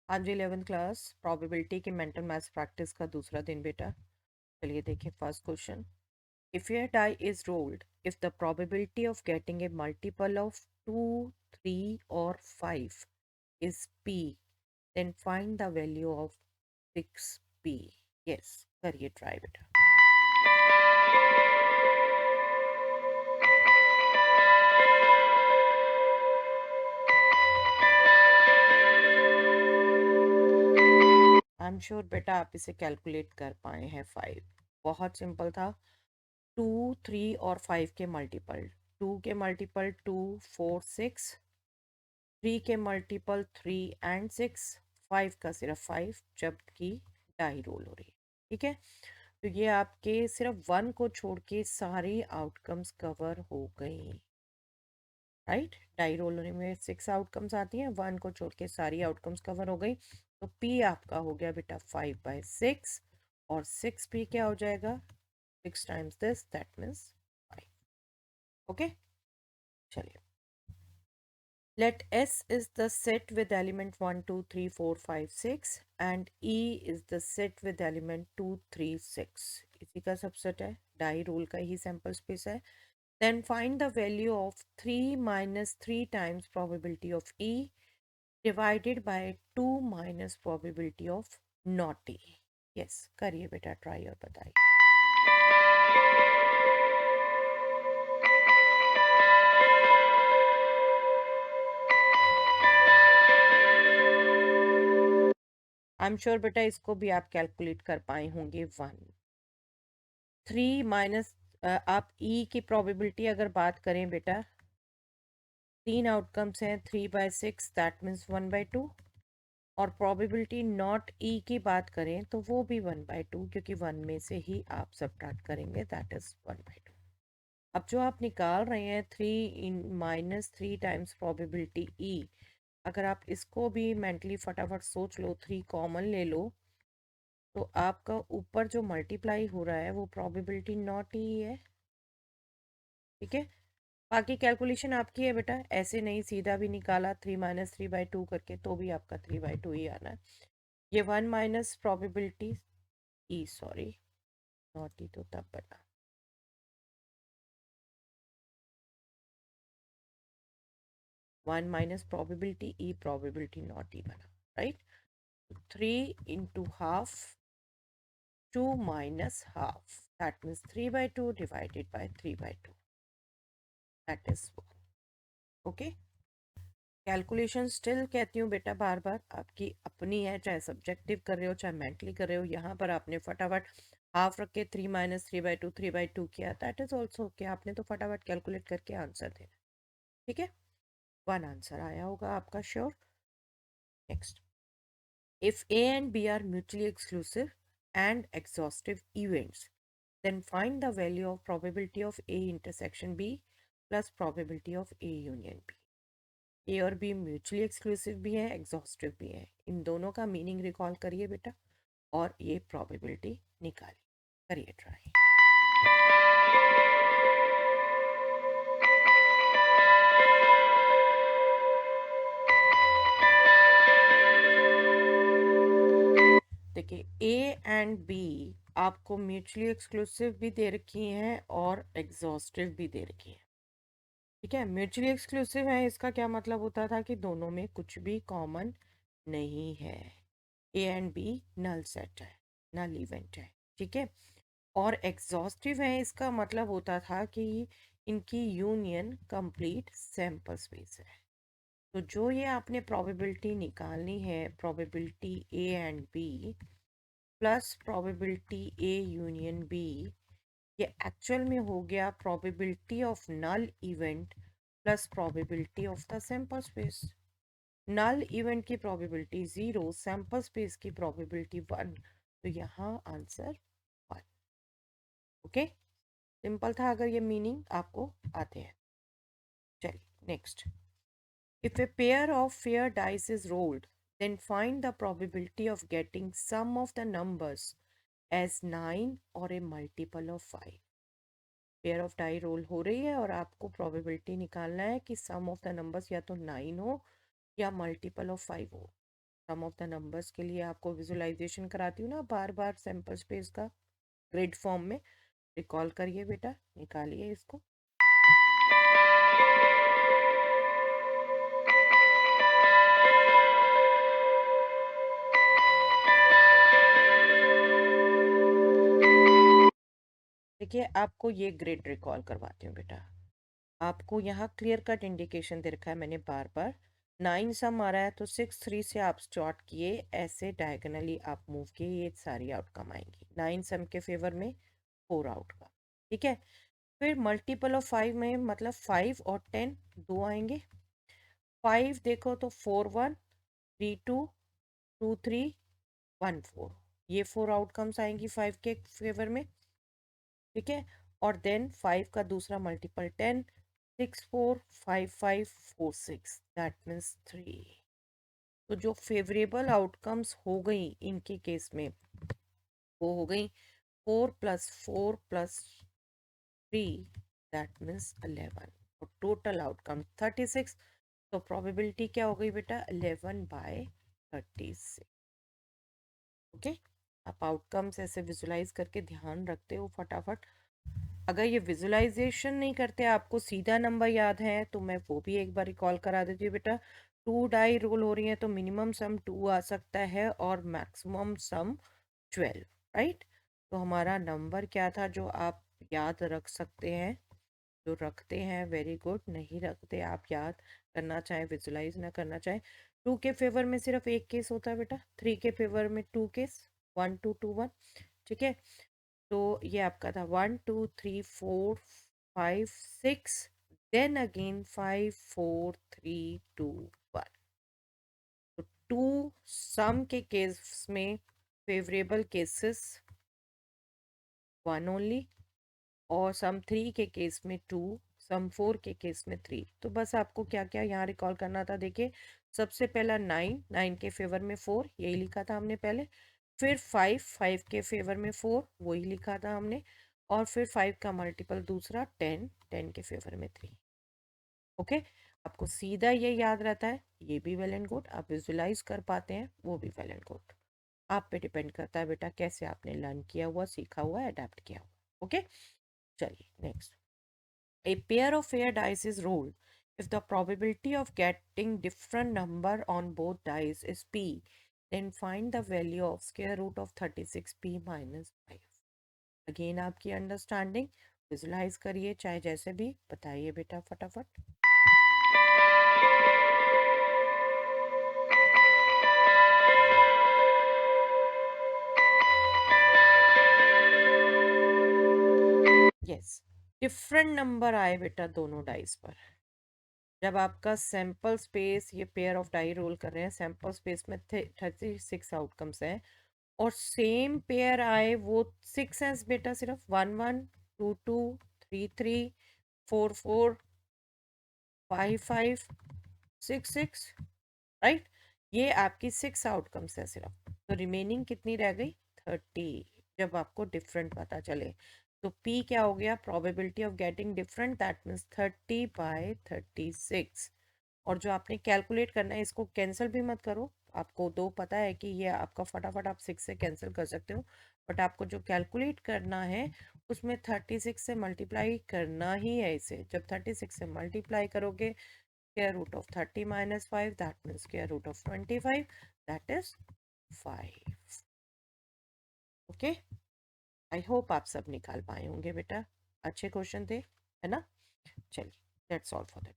हाँ जी, 11th class probability की मेंटल मैथ्स प्रैक्टिस का दूसरा दिन बेटा। चलिए देखें first question. If your die is rolled, if the probability of getting a multiple of 2, 3 और 5 is p, then find the value of 6p. Yes, करिए ट्राई बेटा। आई एम श्योर बेटा आप इसे कैलकुलेट कर पाए हैं। 5 बहुत सिंपल था। 2, 3 और 5 के मल्टीपल, 2 के मल्टीपल 2, 4, 6, 3 के मल्टीपल 3 एंड 6, 5 का सिर्फ 5 जबकि डाई रोल हो रही है। ठीक है, तो ये आपके सिर्फ 1 को छोड़ के सारे आउटकम्स कवर हो गए। राइट, डाई रोल होने में 6 आउटकम्स आती हैं, 1 को छोड़ के सारी आउटकम्स कवर हो गई। तो पी आपका हो गया बेटा 5/6 और 6p क्या हो जाएगा, 6 times this that means 5। Okay, चलिए। Let S is the set with element 1, 2, 3, 4, 5, 6 and E is the set with element 2, 3, 6. इसी का सबसेट है, डाई रूल का ही सैंपल स्पेस है। Then find the value of 3 minus 3 times probability of E divided by 2 minus probability of not E. Yes, करिए बेटा try और बताइए। I am sure बेटा इसको भी आप कैलकुलेट कर पाए होंगे। 3 माइनस, आप ई की प्रोबेबिलिटी अगर बात करें बेटा, 3 आउटकम्स हैं, 3/6 दैट मीन्स 1/2। और प्रोबेबिलिटी नॉट ई की बात करें तो वो भी 1/2, क्योंकि 1 में से ही आप सब्ट्रैक्ट करेंगे, दैट इज 1/2। अब जो आप निकाल रहे हैं 3 टाइम्स प्रोबेबिलिटी ई, अगर आप इसको भी मेंटली फटाफट सोच लो, 3 कॉमन ले लो, तो आपका ऊपर जो मल्टीप्लाई हो रहा है वो प्रोबेबिलिटी नॉट ही है। ठीक है, बाकी कैलकुलेशन आपकी है बेटा, ऐसे नहीं सीधा भी निकाला 3 - 3/2 करके तो भी आपका 3/2 ही आना है। ये 1 minus probability E, sorry not E तो तब बना, 1 minus probability E probability not E बना। Right, 3 × ½ 2 minus half, that means 3/2 divided by 3/2, that is 1. Okay, calculation still कहती हूँ बेटा बार बार आपकी अपनी है, चाहे सब्जेक्टिव कर रहे हो चाहे मेंटली कर रहे हो। यहाँ पर आपने फटाफट हाफ रख के 3 - 3/2 3/2 किया, दैट इज ऑल्सो ओके, आपने तो फटाफट कैलकुलेट करके आंसर देना। ठीक है, 1 आंसर आया होगा आपका sure. Next, if A and B are mutually exclusive and exhaustive events, then find the value of probability of A intersection B plus probability of A union B. ए और B mutually exclusive भी है, exhaustive भी है। इन दोनों का meaning recall करिए बेटा और ये प्रोबेबिलिटी निकालिए, करिए ट्राई। देखिए, ए एंड बी आपको म्यूचुअली एक्सक्लूसिव भी दे रखी हैं और एग्जॉस्टिव भी दे रखी है। ठीक है, म्यूचुअली एक्सक्लूसिव है, इसका क्या मतलब होता था कि दोनों में कुछ भी कॉमन नहीं है। A and B null set है, नल इवेंट है। ठीक है, और एग्जॉस्टिव है, इसका मतलब होता था कि इनकी यूनियन कंप्लीट सैंपल स्पेस है। तो जो ये आपने प्रोबेबिलिटी निकालनी है, probability A and B plus probability A union B, ये एक्चुअल में हो गया probability of null event plus probability of the sample space. Null event की प्रोबेबिलिटी 0, सैंपल स्पेस की प्रोबेबिलिटी 1, तो यहाँ आंसर 1। ओके, सिंपल था अगर ये मीनिंग आपको आते हैं। चलिए next, if a pair of fair dice is rolled, then find the probability of getting sum of the numbers as 9 or a multiple of 5. Pair of die roll हो रही है और आपको प्रोबेबिलिटी निकालना है कि सम ऑफ द नंबर्स या तो 9 हो या मल्टीपल ऑफ 5 हो। सम ऑफ द नंबर्स के लिए आपको विजुलाइजेशन कराती हूँ ना बार बार सैम्पल स्पेस का ग्रिड फॉर्म में। रिकॉल करिए बेटा, निकालिए इसको। देखिए आपको ये ग्रिड रिकॉल करवाती हूँ बेटा। आपको यहाँ क्लियर कट इंडिकेशन दे रखा है मैंने बार बार। 9 सम आ रहा है तो 6 3 से आप स्टार्ट किए, ऐसे डायगनली आप मूव किए, ये सारी आउटकम आएंगी 9 सम के फेवर में 4 आउटकम। ठीक है, फिर मल्टीपल ऑफ 5 में मतलब 5 और 10 दो आएंगे। 5 देखो तो 4 1 3 2 2 3 1 4, ये 4 आउटकम्स आएंगी 5 के फेवर में। ठीक है, और देन 5 का दूसरा मल्टीपल 10, 6 4 5 5 4 6, दैट मीन्स 3। तो जो फेवरेबल आउटकम्स हो गई इनके केस में वो हो गई 4 + 4 + 3, दैट मीन्स 11, और टोटल आउटकम 36। तो प्रोबेबिलिटी क्या हो गई बेटा 11/36। ओके, आप आउटकम्स ऐसे विजुलाइज करके ध्यान रखते हो फटाफट। अगर ये विजुलाइजेशन नहीं करते, आपको सीधा नंबर याद है, तो मैं वो भी एक बार रिकॉल करा देती हूँ बेटा। 2 डाई रोल हो रही है तो मिनिमम सम 2 आ सकता है और मैक्सिमम सम 12, राइट। तो हमारा नंबर क्या था जो आप याद रख सकते हैं? जो रखते हैं वेरी गुड, नहीं रखते आप याद करना चाहे विजुलाइज ना करना चाहे। 2 के फेवर में सिर्फ एक केस होता है बेटा, 3 के फेवर में 2 केस, 1 2 2 1। ठीक है, तो ये आपका था 1 2 3 4 5 6, देन अगेन 5 4 3 2 1। तो 2 सम के केस में फेवरेबल केसेस 1 ओनली, और सम 3 के केस में 2, सम 4 के केस में 3। तो बस आपको क्या क्या यहाँ रिकॉल करना था, देखिए सबसे पहला 9, 9 के फेवर में 4, यही लिखा था हमने पहले। फिर 5, 5 के फेवर में 4, वही लिखा था हमने। और फिर 5 का मल्टीपल दूसरा 10, 10 के फेवर में 3। ओके, आपको सीधा ये याद रहता है, ये भी वेल एंड गुड। आप विजुलाइज कर पाते हैं, वो भी वेल एंड गुड। आप पे डिपेंड करता है बेटा कैसे आपने लर्न किया हुआ, सीखा हुआ, अडेप्ट किया हुआ। ओके, चलिए next. A pair of fair dice is rolled. If the probability of getting different number on both dice is p, then find the value of square root of 36p minus 5. Again आपकी understanding, visualise करिए चाहे जैसे भी, बताइए बेटा फटाफट। Yes, different number आए बेटा दोनों डाइस पर। जब आपका सैंपल स्पेस, ये पेयर ऑफ डाई रोल कर रहे हैं, सैंपल स्पेस में 36 आउटकम्स हैं, और सेम पेयर आए वो 6 है बेटा, सिर्फ 1 1 2 2 3 3 4 4 5 5 6 6, राइट। ये आपकी 6 आउटकम्स है सिर्फ, तो रिमेनिंग कितनी रह गई 30। जब आपको डिफरेंट पता चले तो P क्या हो गया, probability of getting different, that means 30/36। और जो आपने कैलकुलेट करना है, इसको कैंसिल भी मत करो, आपको दो पता है कि ये आपका फटाफट आप 6 से कैंसिल कर सकते हो, बट आपको जो कैलकुलेट करना है उसमें 36 से मल्टीप्लाई करना ही है। इसे जब 36 से मल्टीप्लाई करोगे, square root of 30 minus 5, that means square root of 25, that is 5. Okay, I hope आप सब निकाल पाए होंगे बेटा, अच्छे क्वेश्चन थे, है ना। चलिए, दैट्स ऑल फॉर दैट।